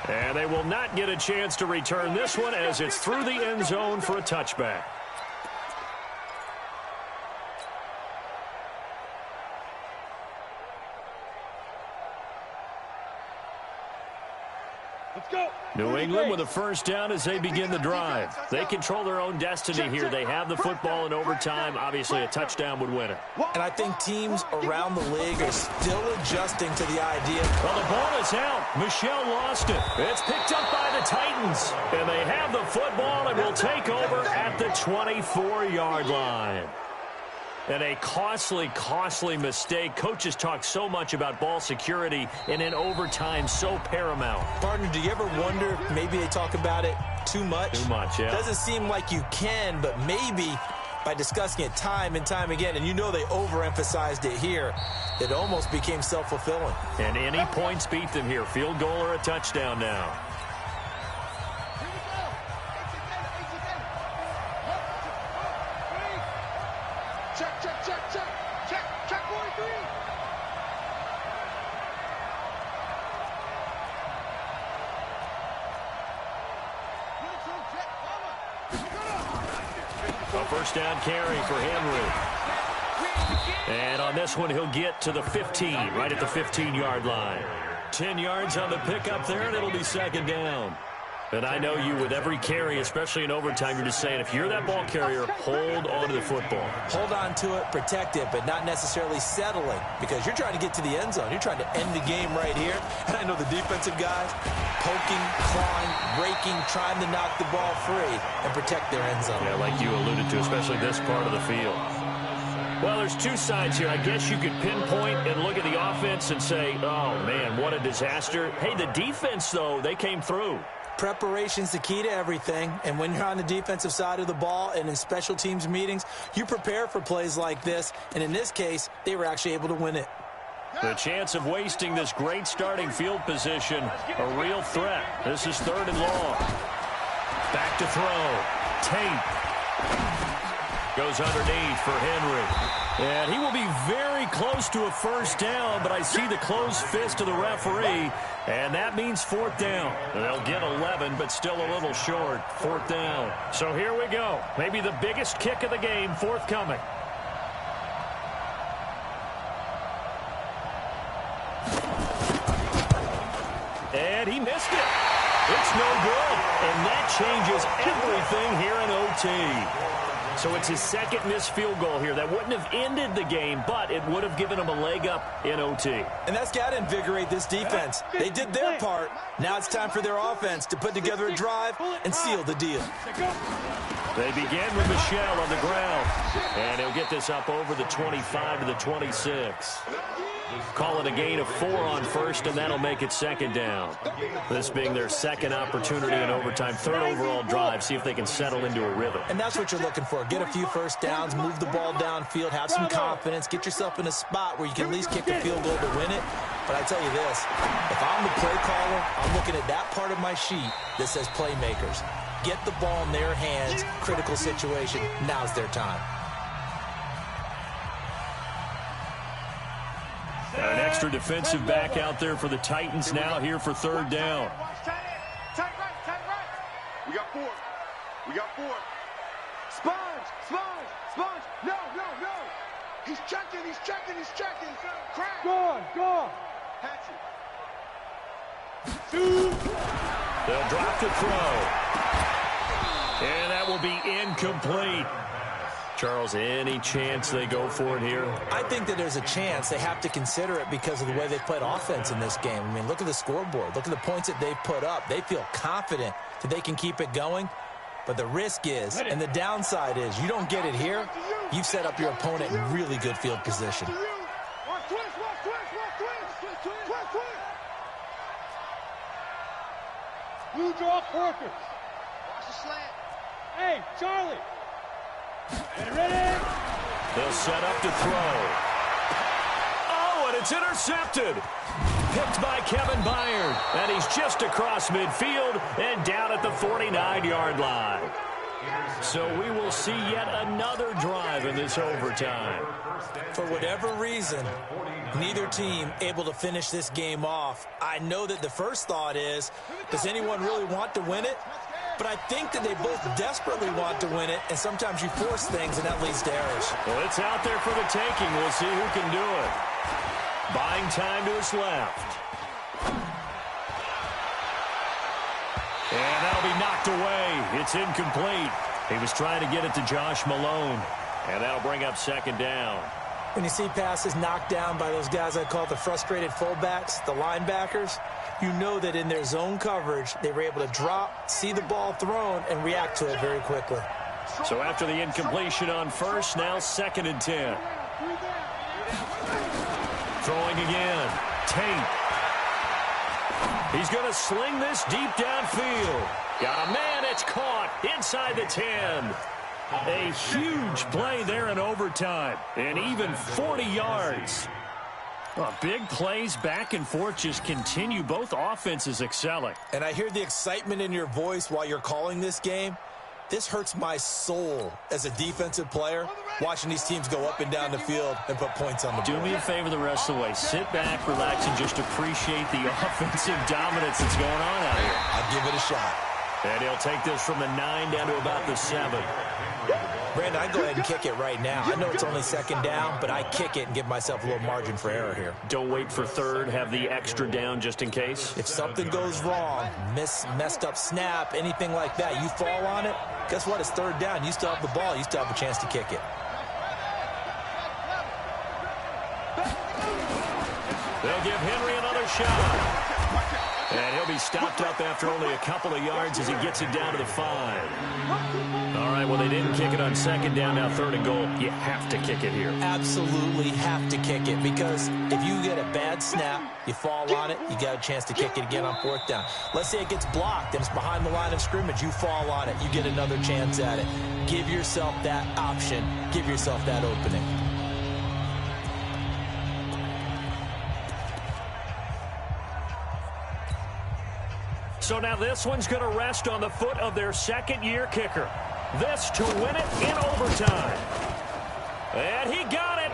A: And they will not get a chance to return this one as it's through the end zone for a touchback.
C: Let's go.
A: New England with a first down as they begin the drive. They control their own destiny here. They have the football in overtime. Obviously, a touchdown would win it.
D: And I think teams around the league are still adjusting to the idea.
A: Well, the ball is out. Michelle lost it. It's picked up by the Titans. And they have the football and will take over at the 24-yard line. And a costly, costly mistake. Coaches talk so much about ball security, and in overtime, so paramount.
D: Partner, do you ever wonder if maybe they talk about it too much?
A: Too much, yeah.
D: Doesn't seem like you can, but maybe by discussing it time and time again, and you know they overemphasized it here, it almost became self-fulfilling.
A: And any points beat them here. Field goal or a touchdown now.
C: Check 43.
A: A first down carry for Henry. And on this one, he'll get to the 15, right at the 15-yard line. 10 yards on the pickup there, and it'll be second down. And I know you, with every carry, especially in overtime, you're just saying, if you're that ball carrier, hold on to the football.
D: Hold on to it, protect it, but not necessarily settling, because you're trying to get to the end zone. You're trying to end the game right here. And I know the defensive guys poking, clawing, breaking, trying to knock the ball free and protect their end zone.
A: Yeah, like you alluded to, especially this part of the field. Well, there's two sides here. I guess you could pinpoint and look at the offense and say, oh, man, what a disaster. Hey, the defense, though, they came through.
D: Preparation's the key to everything, and when you're on the defensive side of the ball and in special teams meetings, you prepare for plays like this, and in this case, they were actually able to win it.
A: The chance of wasting this great starting field position, a real threat. This is 3rd and long. Back to throw. Tate goes underneath for Henry. And he will be very close to a first down, but I see the closed fist of the referee, and that means 4th down. They'll get 11, but still a little short. 4th down. So here we go. Maybe the biggest kick of the game forthcoming. And he missed it. It's no good. And that changes everything here in OT. So it's his second missed field goal here. That wouldn't have ended the game, but it would have given him a leg up in OT.
D: And that's got to invigorate this defense. They did their part. Now it's time for their offense to put together a drive and seal the deal.
A: They begin with Michelle on the ground. And he'll get this up over the 25 to the 26. Call it a gain of 4 on first, and that'll make it 2nd down. This being their second opportunity in overtime, 3rd overall drive, see if they can settle into a rhythm.
D: And that's what you're looking for. Get a few first downs, move the ball downfield, have some confidence, get yourself in a spot where you can at least kick a field goal to win it. But I tell you this, if I'm the play caller, I'm looking at that part of my sheet that says playmakers. Get the ball in their hands, critical situation, now's their time.
A: An extra defensive back out there for the Titans now here for 3rd down.
F: Tight right. We got 4. Sponge. No. He's checking. Crack.
C: Gone.
F: Hatchet.
A: They'll drop to throw. And that will be incomplete. Charles, any chance they go for it here?
D: I think that there's a chance. They have to consider it because of the way they played offense in this game. I mean, look at the scoreboard. Look at the points that they've put up. They feel confident that they can keep it going. But the risk is, and the downside is, you don't get it here, you've set up your opponent in really good field position.
C: Blue draw Corkers.
F: Watch the slant.
C: Hey, Charlie. Ready?
A: They'll set up to throw. Oh, and it's intercepted. Picked by Kevin Byard. And he's just across midfield and down at the 49-yard line. So we will see yet another drive in this overtime.
D: For whatever reason, neither team able to finish this game off. I know that the first thought is, does anyone really want to win it? But I think that they both desperately want to win it, and sometimes you force things, and that leads to errors.
A: Well, it's out there for the taking. We'll see who can do it. Buying time to his left. And that'll be knocked away. It's incomplete. He was trying to get it to Josh Malone. And that'll bring up second down.
D: When you see passes knocked down by those guys I call the frustrated fullbacks, the linebackers, you know that in their zone coverage, they were able to drop, see the ball thrown, and react to it very quickly.
A: So after the incompletion on first, now 2nd and 10. Throwing again. Tate. He's going to sling this deep downfield. Got a man, it's caught inside the 10. A huge play there in overtime, and even 40 yards. Well, big plays back and forth just continue. Both offenses excelling.
D: And I hear the excitement in your voice while you're calling this game. This hurts my soul as a defensive player, watching these teams go up and down the field and put points on the board.
A: Do me a favor the rest of the way. Sit back, relax, and just appreciate the offensive dominance that's going on out here.
D: I'll give it a shot.
A: And he'll take this from the 9 down to about the 7.
D: Brandon, I go ahead and kick it right now. I know it's only 2nd down, but I kick it and give myself a little margin for error here.
A: Don't wait for 3rd. Have the extra down just in case.
D: If something goes wrong, messed up snap, anything like that, you fall on it, guess what? It's 3rd down. You still have the ball. You still have a chance to kick it.
A: They'll give Henry another shot. And he'll be stopped up after only a couple of yards as he gets it down to the 5. All right, well, they didn't kick it on 2nd down, now 3rd and goal. You have to kick it here.
D: Absolutely have to kick it, because if you get a bad snap, you fall on it, you got a chance to kick it again on 4th down. Let's say it gets blocked and it's behind the line of scrimmage. You fall on it, you get another chance at it. Give yourself that option. Give yourself that opening.
A: So now this one's going to rest on the foot of their 2nd-year kicker. This to win it in overtime. And he got it.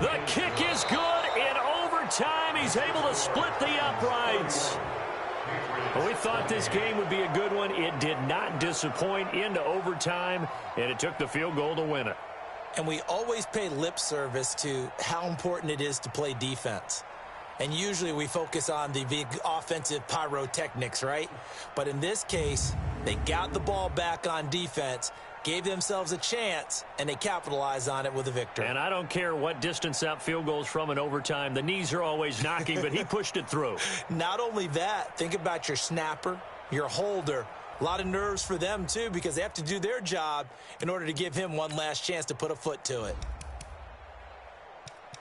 A: The kick is good in overtime. He's able to split the uprights. Well, we thought this game would be a good one. It did not disappoint into overtime, and it took the field goal to win it.
D: And we always pay lip service to how important it is to play defense. And usually we focus on the big offensive pyrotechnics, right? But in this case, they got the ball back on defense, gave themselves a chance, and they capitalized on it with a victory.
A: And I don't care what distance that field goes from in overtime. The knees are always knocking, but he pushed it through.
D: Not only that, think about your snapper, your holder. A lot of nerves for them, too, because they have to do their job in order to give him one last chance to put a foot to it.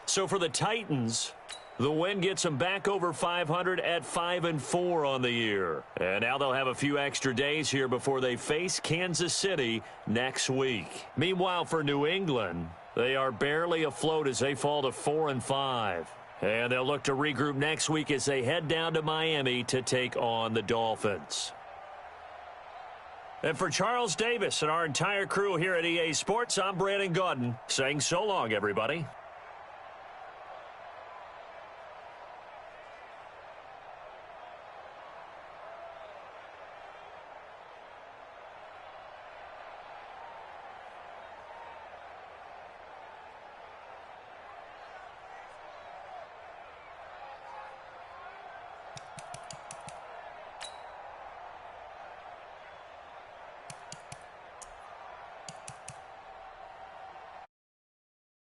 A: So for the Titans, the win gets them back over 500 at 5-4 on the year. And now they'll have a few extra days here before they face Kansas City next week. Meanwhile, for New England, they are barely afloat as they fall to 4-5. And they'll look to regroup next week as they head down to Miami to take on the Dolphins. And for Charles Davis and our entire crew here at EA Sports, I'm Brandon Gaudin saying so long, everybody.